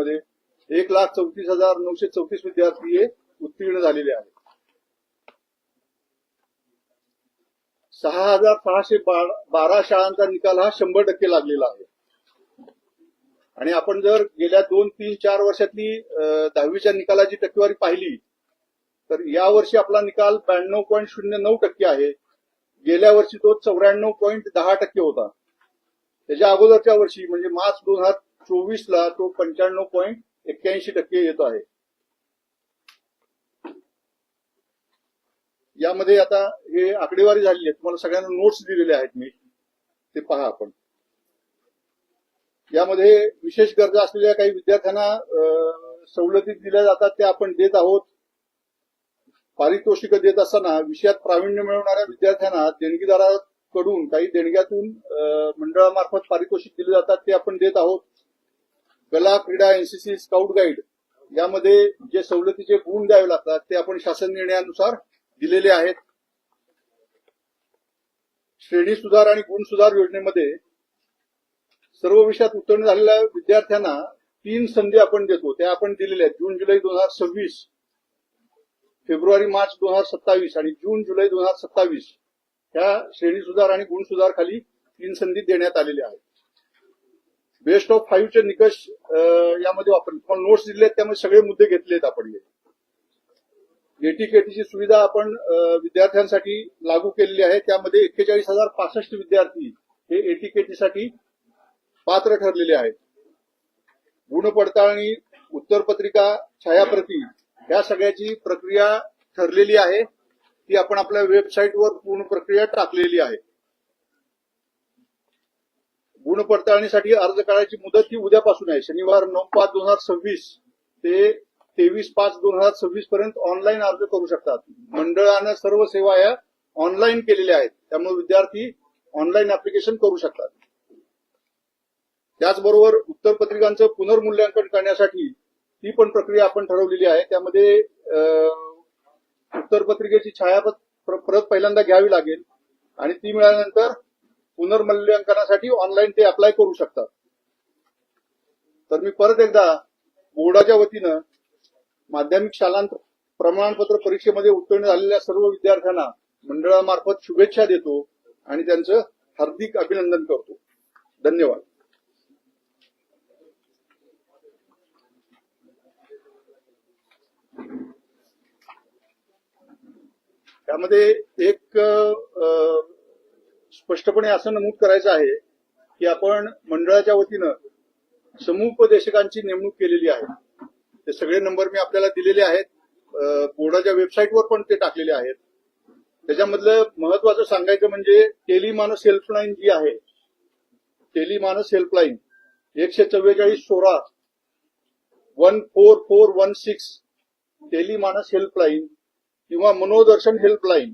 परीक्षेमध्ये 1,34,934 विद्यार्थी हे उत्तीर्ण झालेले आहेत. 6,612 शाळांचा निकाल हा 100% लागलेला आहे. आणि आपण जर गेल्या 2, 3, 4 वर्षातली 10वीच्या निकालाची टक्केवारी पाहिली तर यावर्षी आपला निकाल 92.09% आहे. गेल्या वर्षी तो 94.10% होता. त्याच्या अगोदरच्या वर्षी म्हणजे मार्च 2024ला तो 95.81% येतो आहे. यामध्ये आता हे आकडेवारी झालेली आहे. तुम्हाला सगळ्यांना नोट्स दिलेले आहेत मी, ते पहा आपण. यामध्ये विशेष गरजा असलेल्या काही विद्यार्थ्यांना सवलती दिल्या जातात, त्या आपण देत आहोत. पारितोषिक देत असताना विषयात प्रावीण्य मिळवणाऱ्या विद्यार्थ्यांना देणगीदाराकडून काही देणग्यातून मंडळामार्फत पारितोषिक दिले जातात, ते आपण देत आहोत. कला, क्रीडा, एनसीसी, स्काउट गाईड यामध्ये जे सवलतीचे गुण द्यावे लागतात ते आपण शासन निर्णयानुसार दिलेले आहेत. श्रेणी सुधार आणि गुण सुधार योजनेमध्ये सर्व विषयात उत्तीर्ण झालेल्या विद्यार्थ्यांना 3 संधी आपण देतो, त्या आपण दिलेल्या आहेत. जून जुलै 2026, फेब्रुवारी मार्च 2027 आणि जून जुलै 2027 ह्या श्रेणी सुधार आणि गुण सुधार खाली 3 संधी देण्यात आलेल्या आहेत. बेस्ट ऑफ 5 चे निकष यामध्ये आपण नोट्स दिले आहेत, त्यामध्ये सगळे मुद्दे घेतले आहेत आपण. एटीकेटीची सुविधा आपण विद्यार्थ्यांसाठी लागू केलेली आहे. त्यामध्ये 41,065 विद्यार्थी हे एटीकेटीसाठी पात्र ठरलेले आहेत. गुणपडताळणी, उत्तरपत्रिका, छायाप्रती या सगळ्याची प्रक्रिया ठरलेली आहे. ती आपण आपल्या वेबसाईटवर पूर्ण प्रक्रिया टाकलेली आहे. गुणपडताळणीसाठी अर्ज करायची मुदत ही उद्यापासून आहे. शनिवार 9/5/2026 ते 23/5/2026 पर्यंत ऑनलाईन अर्ज करू शकतात. मंडळानं सर्व सेवा या ऑनलाईन केलेल्या आहेत, त्यामुळे विद्यार्थी ऑनलाईन ऍप्लिकेशन करू शकतात. त्याचबरोबर उत्तरपत्रिकांचं पुनर्मूल्यांकन करण्यासाठी ती पण प्रक्रिया आपण ठरवलेली आहे. त्यामध्ये उत्तरपत्रिकेची छायाप्रत पहिल्यांदा घ्यावी लागेल आणि ती मिळाल्यानंतर पुनर्मूल्यांकनासाठी ऑनलाईन ते अप्लाय करू शकतात. तर मी परत एकदा बोर्डाच्या वतीनं माध्यमिक शालांत प्रमाणपत्र परीक्षेमध्ये उत्तीर्ण झालेल्या सर्व विद्यार्थ्यांना मंडळामार्फत शुभेच्छा देतो आणि त्यांचं हार्दिक अभिनंदन करतो. धन्यवाद. त्यामध्ये एक स्पष्टपणे असं नमूद करायचं आहे की आपण मंडळाच्या वतीनं समुपदेशकांची नेमणूक केलेली आहे. ते सगळे नंबर मी आपल्याला दिलेले आहेत. बोर्डाच्या वेबसाईटवर पण ते टाकलेले आहेत. त्याच्यामधलं महत्वाचं सांगायचं म्हणजे टेलिमानस हेल्पलाईन जी आहे, टेलिमानस हेल्पलाईन 144 14416 टेलिमानस हेल्पलाईन किंवा मनोदर्शन हेल्पलाईन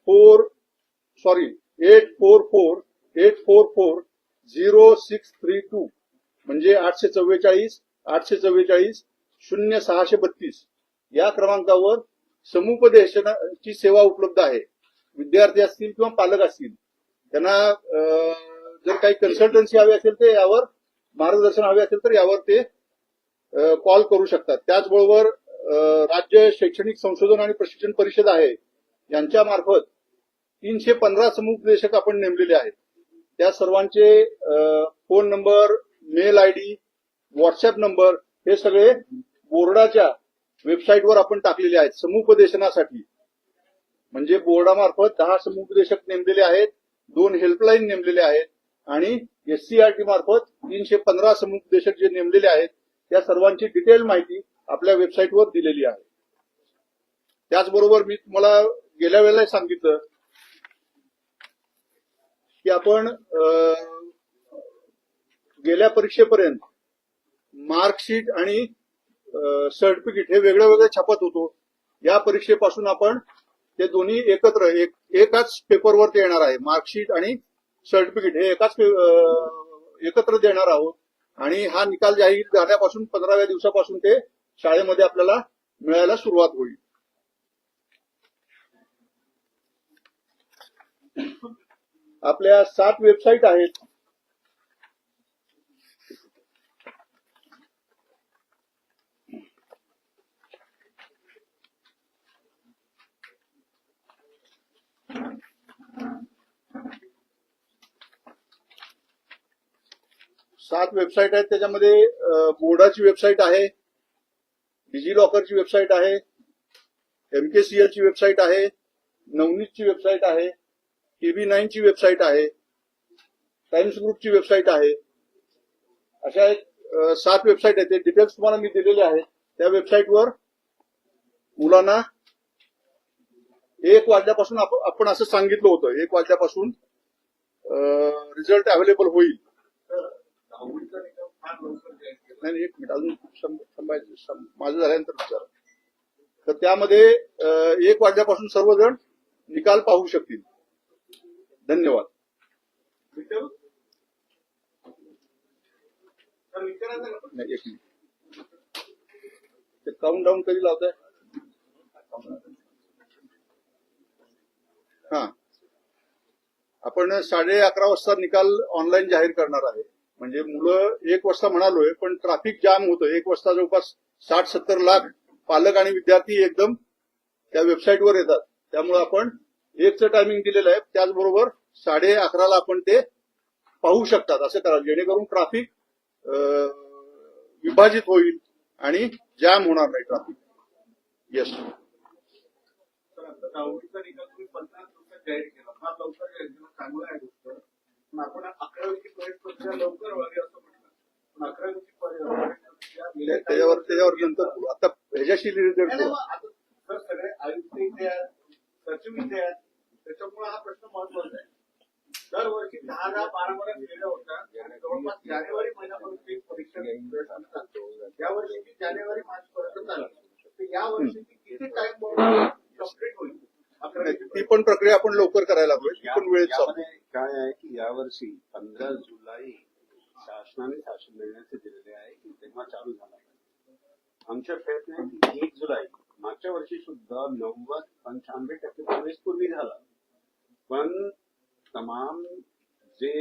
844-844-0632 म्हणजे 844-844-0632 या क्रमांकावर समुपदेशनाची सेवा उपलब्ध आहे. विद्यार्थी असतील किंवा पालक असतील, त्यांना जर काही कन्सल्टन्सी हवी असेल तर यावर मार्गदर्शन हवे असेल तर यावर ते कॉल करू शकतात. त्याचबरोबर राज्य शैक्षणिक संशोधन आणि प्रशिक्षण परिषद आहे, यांच्या मार्फत 315 समुपदेशक आपण नेमलेले आहेत. त्या सर्वांचे phone number, mail ID, WhatsApp number हे सगळे बोर्डाच्या वेबसाईटवर आपण टाकलेले आहेत समुपदेशनासाठी. म्हणजे बोर्डामार्फत 10 समुपदेशक नेमलेले आहेत, 2 हेल्पलाईन नेमलेले आहेत आणि एससीईआरटी मार्फत 315 समुपदेशक जे नेमलेले आहेत त्या सर्वांची डिटेल माहिती आपल्या वेबसाईटवर दिलेली आहे. त्याचबरोबर मी तुम्हाला गेल्या वेळेला सांगितलं की आपण गेल्या परीक्षेपर्यंत मार्कशीट आणि सर्टिफिकेट हे वेगळं वेगळं छापत होतो. या परीक्षेपासून आपण ते दोन्ही एकत्र एकाच पेपरवर ते येणार आहे. मार्कशीट आणि सर्टिफिकेट हे एकत्र देणार आहोत आणि हा निकाल जाहीर झाल्यापासून 15व्या दिवसापासून ते शाळेमध्ये आपल्याला मिळायला सुरुवात होईल. आपल्या 7 वेबसाईट आहेत. 7 वेबसाईट आहेत. त्याच्यामध्ये बोर्डाची वेबसाईट आहे, डिजिलॉकरची वेबसाईट आहे, MKCL ची वेबसाईट आहे, नवनीतची वेबसाईट आहे, TV9 ची वेबसाईट आहे, टाइम्स ग्रुपची वेबसाईट आहे. अशा एक 7 वेबसाईट आहेत. ते डिटेल्स तुम्हाला मी दिलेले आहेत. त्या वेबसाईटवर मुलांना 1 वाजल्यापासून आपण असं सांगितलं होतं, 1 वाजल्यापासून रिझल्ट अवेलेबल होईल. नाही, 1 मिनिट अजून माझं झाल्यानंतर विचार. तर त्यामध्ये 1 वाजल्यापासून सर्वजण निकाल पाहू शकतील. धन्यवाद. नाही, 1 मिनिट. ते काउंट डाऊन कधी लावताय? हा, आपण 11:30 वाजता निकाल ऑनलाईन जाहीर करणार आहे. म्हणजे मुलं 1 वाजता म्हणालोय, पण ट्रॅफिक जाम होतं. 1 वाजता जवळपास 60-70 लाख पालक आणि विद्यार्थी एकदम त्या वेबसाईटवर येतात. त्यामुळे आपण 1चं टायमिंग दिलेलं आहे. त्याचबरोबर 11:30 आपण ते पाहू शकतात. असं करा जेणेकरून ट्रॅफिक विभाजित होईल आणि जाम होणार नाही ट्रॅफिक. येस. दहावीचा निकाल तुम्ही 50 दिवसात जाहीर केला, फार लवकर जाहीर केला, चांगलं आहे गोष्ट. पण आपण 11वीची प्रवेश परीक्षा लवकर व्हावी असं म्हटलं, पण 11वीची त्याच्यावर नंतर आता ह्याच्याशी रिलेटेड सर सगळे आयुक्त इथे आहेत, सचिव इथे आहेत, त्याच्यामुळे हा प्रश्न महत्वाचा आहे. दरवर्षी 10-12 दिलेल्या होत्या. जवळपास जानेवारी महिन्यापर्यंत परीक्षा यावर्षी जानेवारी मार्च पर्यंत झाली. तर यावर्षी किती टाइम कंप्लीट होईल? ती पण प्रक्रिया आपण लवकर करायला हवी. ती पण वेळेत चालू. काय आहे की यावर्षी 15 जुलै शासनाने शासन निर्णयाचे दिलेले आहे की तेव्हा चालू झाला. आमच्या प्रयत्न आहे की 1 जुलै मागच्या वर्षी सुद्धा 90-95% प्रवेश पूर्वी झाला. पण तमाम जे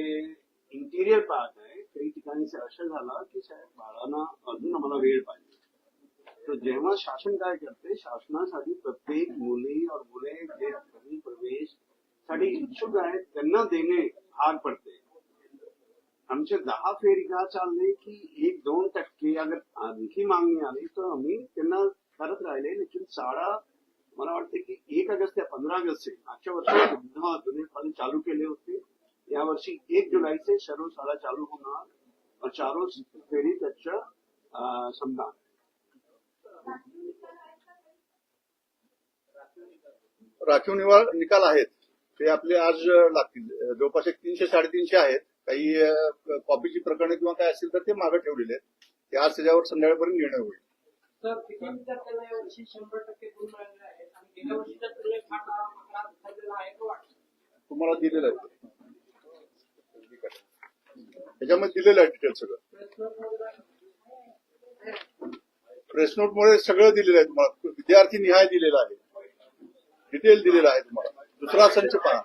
इंटिरियर पार्ट आहे काही ठिकाणी असं झालं की साहेब बाळांना अजून आम्हाला वेळ पाहिजे. तर जेव्हा शासन काय करते, शासनासाठी प्रत्येक मुली और मुले जे नवीन प्रवेश साठी इच्छुक आहेत त्यांना देणे भाग पडते. आमचे 10 फेरी का चालले की 1-2% अगर आणखी मागणी आली तर आम्ही त्यांना करत राहिले. लेकिन शाळा मला वाटते की 1 ऑगस्ट या 15 ऑगस्ट मागच्या वर्षी सुद्धा जुने फॉर्म चालू केले होते. यावर्षी 1 जुलै से सर्व शाळा चालू होणार और चारों फेरी त्याच्या समजा राखीव निकाल आहेत ते आपले आज लागतील. जवळपास 300-350 आहेत. काही कॉपीची प्रकरणं किंवा काय असतील तर ते मागे ठेवलेले आहेत. ते आज त्याच्यावर संध्याकाळपर्यंत निर्णय होईल. सर, विद्यार्थ्यांना यावर्षी 100% गुण मिळालेले आहेत आणि गेल्या वर्षीच्या तुलनेत हा आकडा झालेला आहे तो वाटतो. तुम्हाला दिलेलं आहे त्याच्यामध्ये दिलेलं आहे डिटेल सगळं. प्रेस नोट मध्ये सगळं दिलेलं आहे तुम्हाला. विद्यार्थी निहाय दिलेला आहे, डिटेल दिलेला आहे तुम्हाला. दुसरा संच पहा.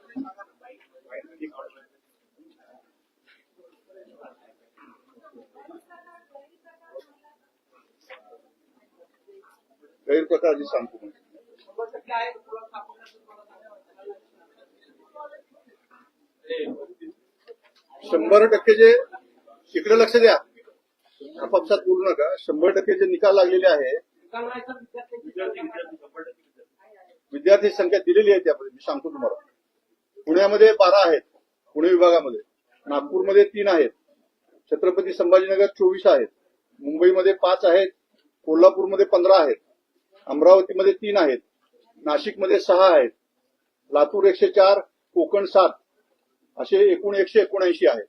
गैरप्रकार सांगतो. 100% आहे तुला सापडण्याचं 100% जे इकडे लक्ष द्या, आपापसात बोलू नका. 100% जे निकाल लागलेले आहे विद्यार्थी संख्या दिलेली आहे त्यामध्ये मी सांगतो तुम्हाला. पुण्यामध्ये 12 आहेत, पुणे विभागामध्ये. नागपूरमध्ये 3 आहेत, छत्रपती संभाजीनगर 24 आहेत, मुंबईमध्ये 5 आहेत, कोल्हापूरमध्ये 15 आहेत, अमरावतीमध्ये 3 आहेत, नाशिकमध्ये 6 आहेत, लातूर 104, कोकण 7 असे एकूण 179 आहेत.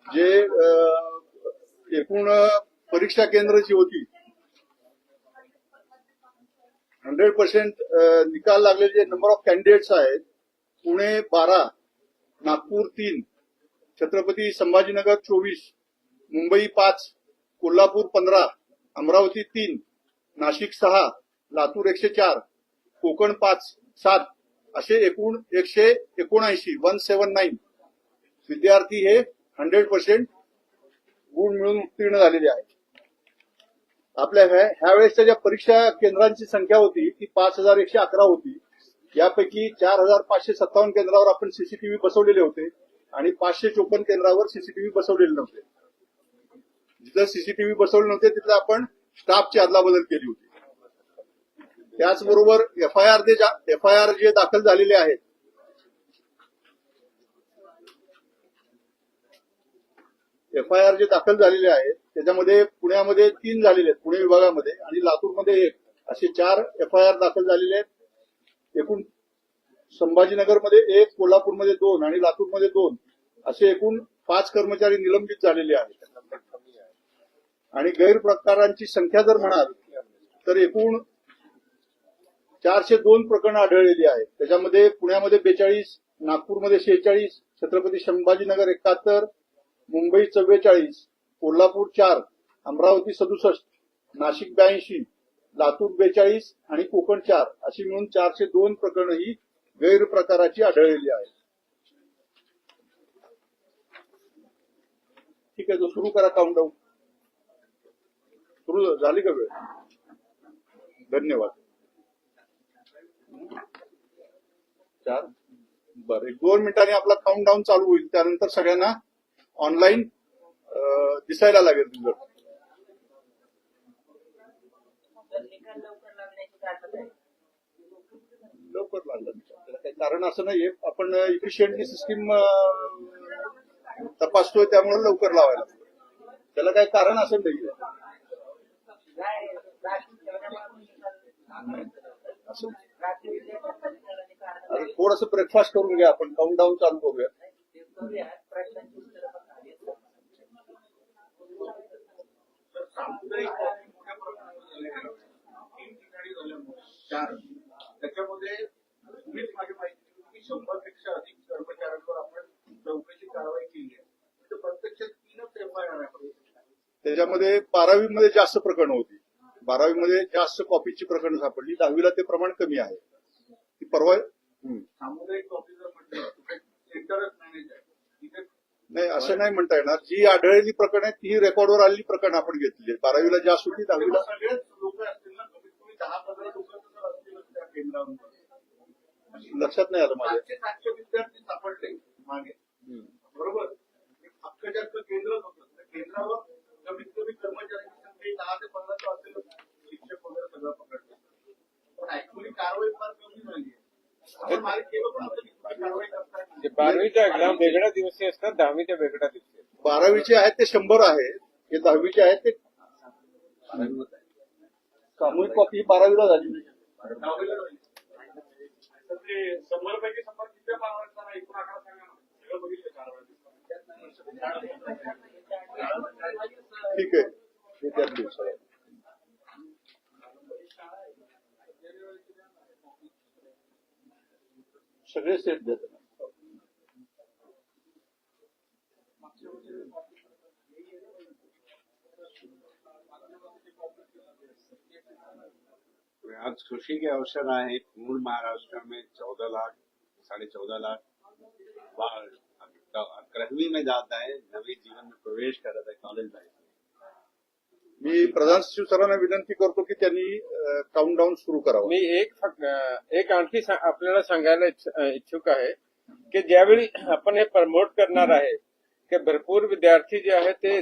जे एकूण परीक्षा केंद्र जी होती 100% निकाल लागलेले जे नंबर ऑफ कॅन्डिडेट्स आहेत, पुणे 12, नागपूर 3, छत्रपती संभाजीनगर 24, मुंबई 5, कोल्हापूर 15, अमरावती 3, नाशिक 6, लातूर 104, कोकण 7 असे एकूण 179 विद्यार्थी हे 100% गुण मिळून उत्तीर्ण झालेले आहेत. आपल्या ह्या वेळेसच्या ज्या परीक्षा केंद्रांची संख्या होती ती 5111 होती. यापैकी 4,557 केंद्रावर आपण सीसीटीव्ही बसवलेले होते आणि 554 केंद्रावर सीसीटीव्ही बसवलेले नव्हते. जिथं सीसीटीव्ही बसवले नव्हते तिथं आपण स्टाफची अदलाबदल केली होती. त्याचबरोबर एफआयआर जे दाखल झालेले आहेत त्याच्यामध्ये पुण्यामध्ये 3 झालेले आहेत, पुणे विभागामध्ये, आणि लातूरमध्ये 1 असे 4 एफआयआर दाखल झालेले आहेत. एकूण संभाजीनगरमध्ये 1, कोल्हापूरमध्ये 2 आणि लातूरमध्ये 2 असे एकूण 5 कर्मचारी निलंबित झालेले आहेत. आणि गैरप्रकारांची संख्या जर म्हणाल तर एकूण 402 प्रकरणं आढळलेली आहेत. त्याच्यामध्ये पुण्यामध्ये 42, नागपूरमध्ये 46, छत्रपती संभाजीनगर 71, मुंबई 44, कोल्हापूर 4, अमरावती 67, नाशिक 82, लातूर 42 आणि कोकण 4 अशी मिळून 402 प्रकरणं ही गैरप्रकाराची आढळलेली आहेत. ठीक आहे, तो सुरू करा काउंटडाऊन. सुरू झाली का वेळ? धन्यवाद. 4 बरं, 1-2 मिनिटांनी आपला काउंटडाऊन चालू होईल. त्यानंतर सगळ्यांना ऑनलाईन दिसायला लागेल रिझल्ट. लवकर लागलं त्याला काही कारण असं नाहीये. आपण इफिशियंटली सिस्टीम तपासतोय त्यामुळे लवकर लावायला त्याला काही कारण असं नाहीये. असं थोडस ब्रेकफास्ट करून घ्या, आपण काउंटडाऊन चालू करूया. सामुदायिक कॉफी मोठ्या प्रमाणात झालेल्या आहेत. 3 ठिकाणी झाल्यामुळे 4 त्याच्यामध्ये तुम्हीच माझी माहिती दिली की 100 पेक्षा अधिक कर्मचाऱ्यांवर आपण चौकशी कारवाई केली आहे. तर प्रत्यक्षात 3च एफआयआर आहे. त्याच्यामध्ये 12वी मध्ये जास्त प्रकरणं होती. 12वी मध्ये जास्त कॉपीची प्रकरणं सापडली. 10वीला ते प्रमाण कमी आहे. ती परवा सामुदायिक कॉफी जर म्हटलं सेंटरच मॅनेज आहे तिथे नाही असं नाही म्हणता येणार. जी आढळलेली प्रकरणं आहेत ती रेकॉर्डवर आलेली प्रकरणं आपण घेतली. 12वीला जास्त होती, 10वीला सगळेच लोक असतील ना, कमीत कमी 10-15 लोक तर असतील त्या केंद्रावर. लक्षात नाही आलं माझ्या. 700 विद्यार्थी सापडले मागे, बरोबर. हक्कजास्त केंद्रच होतं. त्या केंद्रावर कमीत कमी कर्मचाऱ्यांची संख्या 10 ते 15 असेल. शिक्षक वगैरे सगळं पकडलं, पण ऍक्च्युअली कारवाई फार कमी झाली आहे. आपण मागे केलं पण आता किती कारवाई करताय. 12वीचा एक्झाम वेगळ्या दिवशी असतात, 10वीच्या वेगळ्या दिवशी. 12वीचे आहेत ते 100 आहेत. हे 10वीचे आहेत ते सामूहिक कॉपी 12वीला झाली. 10वीला झाली. तर ते 100 पैकी 100 किती पारवायचा एकूण आकडा सांगा ना. सगळं बघितलं कारवाई. ठीक आहे, हे त्याच दिवसाला सगळे सेट देतात. आज खुशी के अवसर आए. पूर्ण महाराष्ट्र में 14 लाख 14.5 लाख 11वीं में जाता है, नवे जीवन में प्रवेश करत आहे कॉलेज लाईफ. मी प्रधान सचिव सरांना विनंती करतो की त्यांनी काउंटडाऊन सुरू करावं. मी एक आणखी आपल्याला सांगायला इच्छुक आहे की ज्यावेळी आपण हे प्रमोट करणार आहे की भरपूर विद्यार्थी जे आहेत ते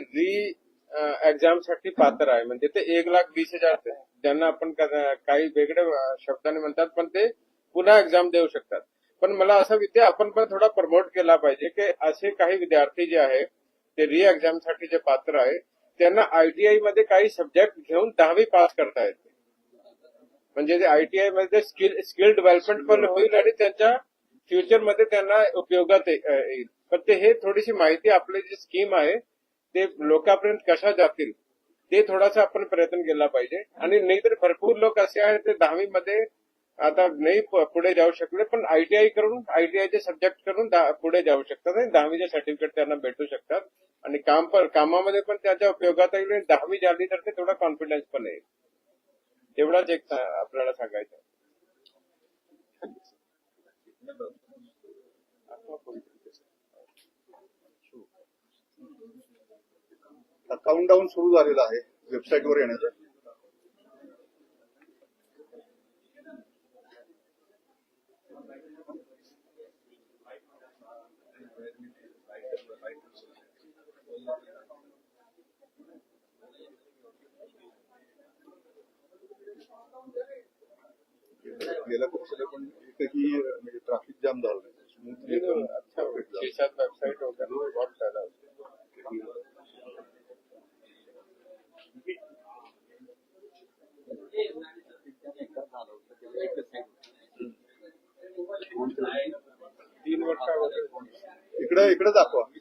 एक्झामसाठी पात्र आहे. म्हणजे ते 1,20,000 ज्यांना आपण काही वेगळ्या शब्दाने म्हणतात, पण ते पुन्हा एक्झाम देऊ शकतात. पण मला असं आपण पण थोडा प्रमोट केला पाहिजे की असे काही विद्यार्थी जे आहे ते एक्झामसाठी जे पात्र आहे त्यांना आयटीआय मध्ये काही सब्जेक्ट घेऊन 10वी पास करता येते. म्हणजे ते आयटीआय मध्ये स्किल डेव्हलपमेंट पण होईल आणि त्यांच्या फ्युचरमध्ये त्यांना उपयोगात येईल. पण ते हे थोडीशी माहिती आपली जी स्कीम आहे ते लोकांपर्यंत कशा जातील ते थोडासा आपण प्रयत्न केला पाहिजे. आणि नाहीतर भरपूर लोक असे आहेत ते 10वी मध्ये आता नाही पुढे जाऊ शकले, पण आयटीआय करून आयटीआयचे सब्जेक्ट करून पुढे जाऊ शकतात आणि 10वीचे सर्टिफिकेट त्यांना भेटू शकतात आणि कामामध्ये पण त्याच्या उपयोगात येईल. 10वी झाली तर ते थोडा कॉन्फिडन्स पण येईल. एवढाच एक आपल्याला सांगायचं. काउंटडाऊन सुरू झालेला आहे वेबसाईटवर येण्याचं. गेल्या वर्षाला पण एकही म्हणजे ट्रॅफिक जाम झालं नाही. Smoothly एकदम अच्छा perfect झालं. 6-7 वेबसाइट होगा बहुत ज्यादा तीन वर्षामध्ये इकडे दाखवा.